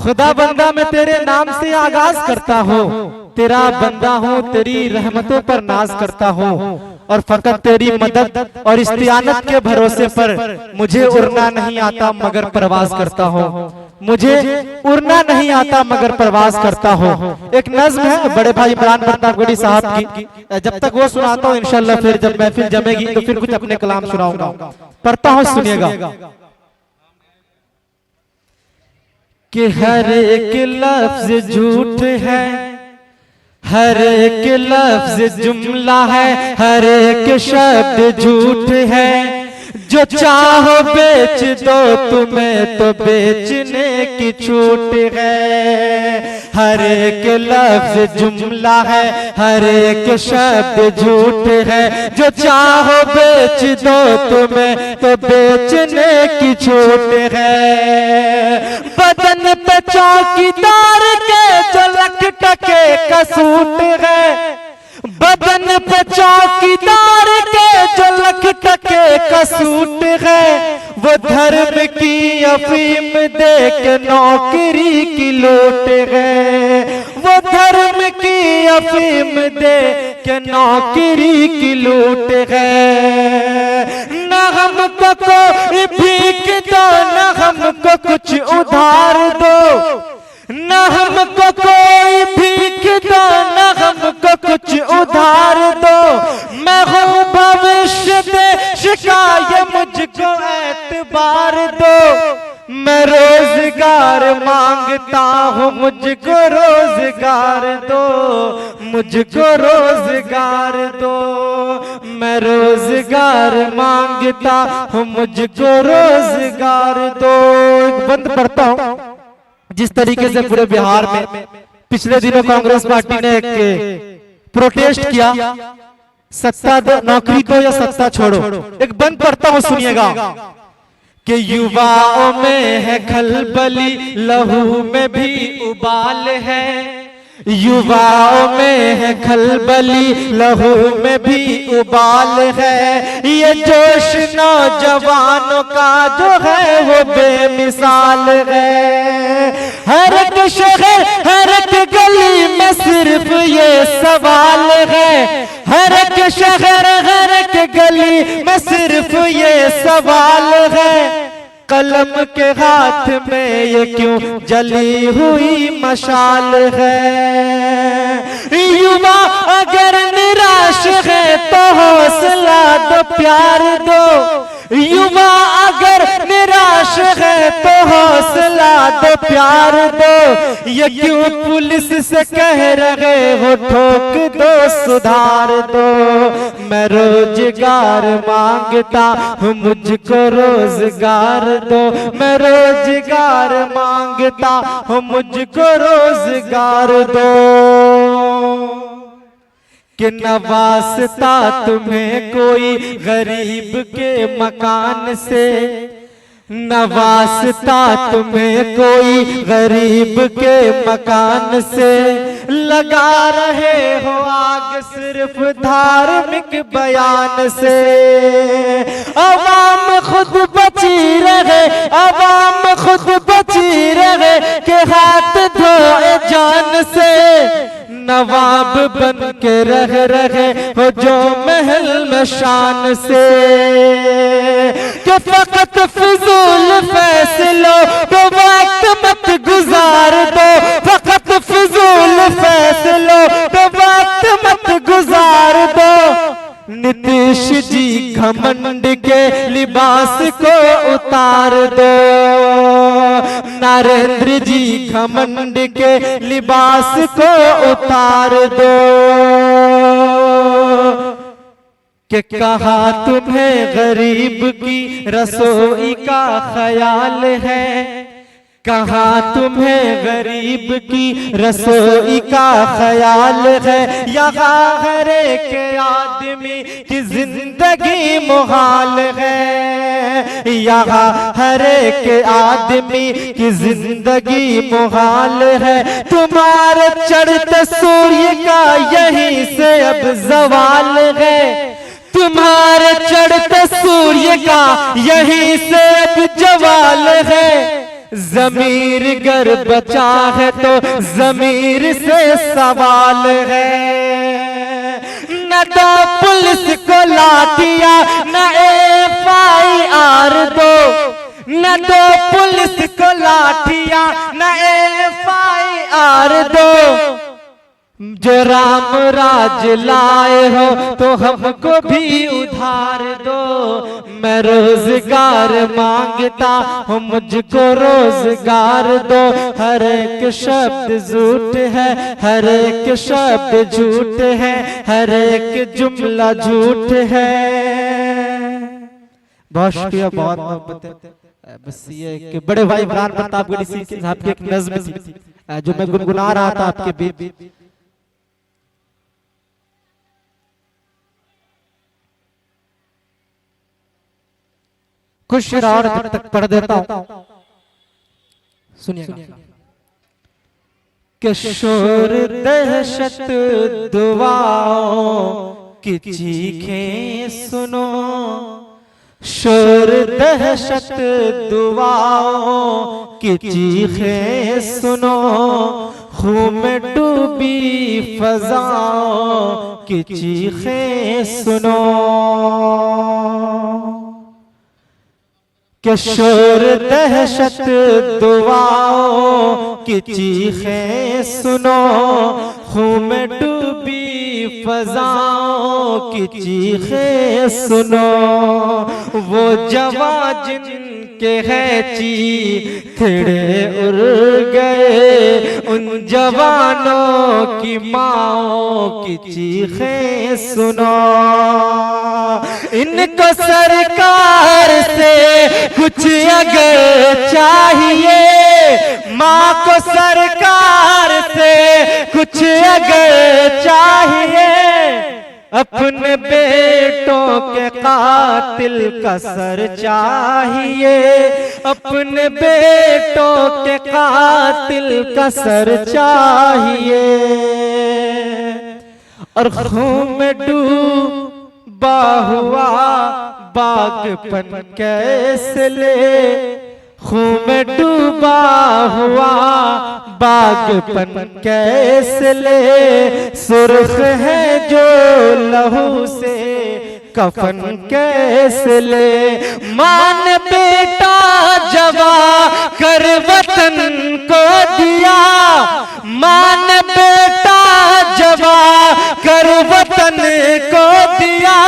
खुदा बंदा मैं तेरे नाम से आगाज करता हूँ, तेरा बंदा हूँ, तेरी रहमतों पर नाज करता हूँ और फकत तेरी मदद और इस्तियानत के भरोसे पर मुझे उड़ना नहीं आता मगर परवाज करता हूँ। मुझे उड़ना नहीं आता मगर परवाज करता हूँ। एक नज्म है बड़े भाई इमरान प्रतापगढ़ी साहब की, जब तक वो सुनाता हूँ इंशाल्लाह फिर जब महफिल जमेगी तो फिर कुछ अपने कलाम सुनाऊंगा। पढ़ता हूँ, सुनिएगा। कि हर एक लफ्ज झूठ है, हर एक लफ्ज जुमला है, हर एक शब्द झूठ है। जो चाहो बेच दो तुम्हें तो बेचने की छूट है। हर एक लफ्ज जुमला है, हर एक शब्द झूठ है। जो चाहो बेच दो तुम्हें तो बेचने की छूट है। बदन पे चौकीदार के जो लखटके का सूट है, बदन पे चौकीदार के जो लखटके का सूट है। वो धर्म की अफीम दे के नौकरी की लूट है। वो धर्म की अफीम दे के नौकरी की लूट है। न हमको कोई भीख दो, न हमको कुछ उधार दो, न हमको कोई भीख दो, न हमको कुछ उधार दो। मैं हूँ भविष्य देश का, ये मुझको एतबार दो। मैं रोजगार मांगता हूँ, मुझको रोजगार दो, मुझको रोजगार दो। मैं रोजगार मांगता हूँ, मुझको रोजगार दो। एक बंद पढ़ता हूँ। जिस तरीके से पूरे बिहार में पिछले दिनों कांग्रेस पार्टी ने एक प्रोटेस्ट किया, सत्ता दो, नौकरी दो या सत्ता छोड़ो। एक बंद पढ़ता हूं, सुनिएगा। कि युवाओं में है खलबली, लहू में भी उबाल है। युवाओं में है खलबली, लहू में भी उबाल है। ये जोश नौजवानों का जो है वो बेमिसाल है। हर एक शहर, हर एक गली में सिर्फ ये सवाल है। हर एक शहर, हर एक गली में सिर्फ ये सवाल है। कलम के हाथ में ये क्यों जली हुई मशाल है। युवा अगर निराश है तो हौसला दो, प्यार दो। युवा अगर निराश है तो हौसला दो, प्यार दो। ये क्यों पुलिस से कह रहे हो ठोक दो, सुधार दो। मैं रोजगार मांगता हूँ, मुझको रोजगार दो। मैं रोजगार मांगता हूँ, मुझको रोजगार दो। कि नवाजता तुम्हें कोई गरीब के मकान से, नवाजता तुम्हें कोई गरीब के मकान से। लगा रहे हो आग सिर्फ धार्मिक बयान से। अवाम खुद बची रहे, अवाम खुद बची रहे के हाथ धोए जान से। नवाब बन के रह रहे हो जो महल में शान से। कि फकत फिजूल फैसलों को वक्त मत गुजार दो, फकत फिजूल फैसलों को वक्त मत गुजार दो। नीतीश जी घमंड के लिबास को उतार दो। नरेंद्र जी घमंड के लिबास को उतार दो। कि कहा तुम्हें गरीब की रसोई का ख्याल है, कहा तुम्हें गरीब की रसोई का ख्याल है। यहाँ हर एक आदमी की जिंदगी मुहाल है, यहाँ हर एक आदमी की जिंदगी मुहाल है। तुम्हारे चढ़ते सूर्य का यहीं से अब जवाल है, तुम्हारे चढ़ते सूर्य का यहीं से अब जवाल है। ज़मीर गर बचा है तो ज़मीर से सवाल है। न तो पुलिस को लाठियां न FIR दो, न तो पुलिस को लाठियां न FIR दो। जो राम राज लाए हो तो हमको भी उधार दो। मैं रोजगार मांगता हूँ मुझको रोजगार दो। हर एक शब्द झूठ है, हर एक शब्द झूठ है, हर एक जुमला झूठ है। बहुत शुक्रिया, बहुत मोहब्बत है। बस ये कि बड़े भाई इमरान प्रतापगढ़ी साहब की एक नज़्म थी जो मैं गुनगुना रहा था आपके बीच। कुछ शेर और तक पढ़ देता हूं, सुनिएगा। कि शोर दहशत दुआओं की चीखें सुनो, शोर दहशत दुआओं की चीखें सुनो। खून में डूबी फजाओं की चीखें सुनो। कि शोर दहशत दुआओं की चीखें सुनो। खून में डूबी फजाओं की चीखें सुनो। वो जवां जिनके हैं चीथड़े उड़ गए, उन जवानों की माओं की चीखें सुनो। इनको सरकार से कुछ अगर चाहिए, माँ को सरकार से कुछ अगर चाहिए। अपने बेटों के कातिल का सर चाहिए, अपने बेटों के कातिल का सर चाहिए। और खून में डूबा हुआ बागपन कैसे ले, खून में डूबा हुआ बागपन कैसे ले। सुर्ख है जो लहू से कफन कैसे ले। मां ने बेटा जवा कर वतन को दिया, मां ने बेटा जवा कर वतन को दिया।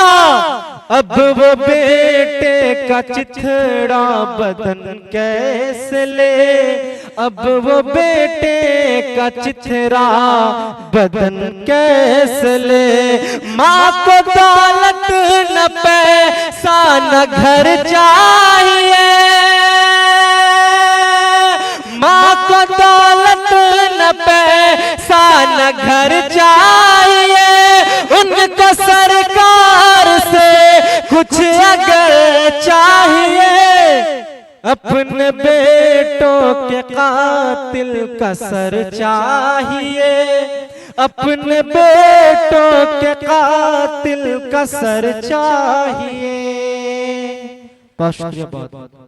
अब वो बेटे का चिथड़ा बदन कैसे ले, अब वो बेटे का चिथड़ा बदन कैसे ले। माँ को दौलत न पैसा न घर चाहिए, माँ को दौलत न पैसा न घर चाहिए। उनको सरकार से कुछ अगर चाहिए, अपने बेटों के कातिल का सर चाहिए, अपने बेटों के कातिल का सर चाहिए। बहुत शुक्रिया, बहुत बहुत।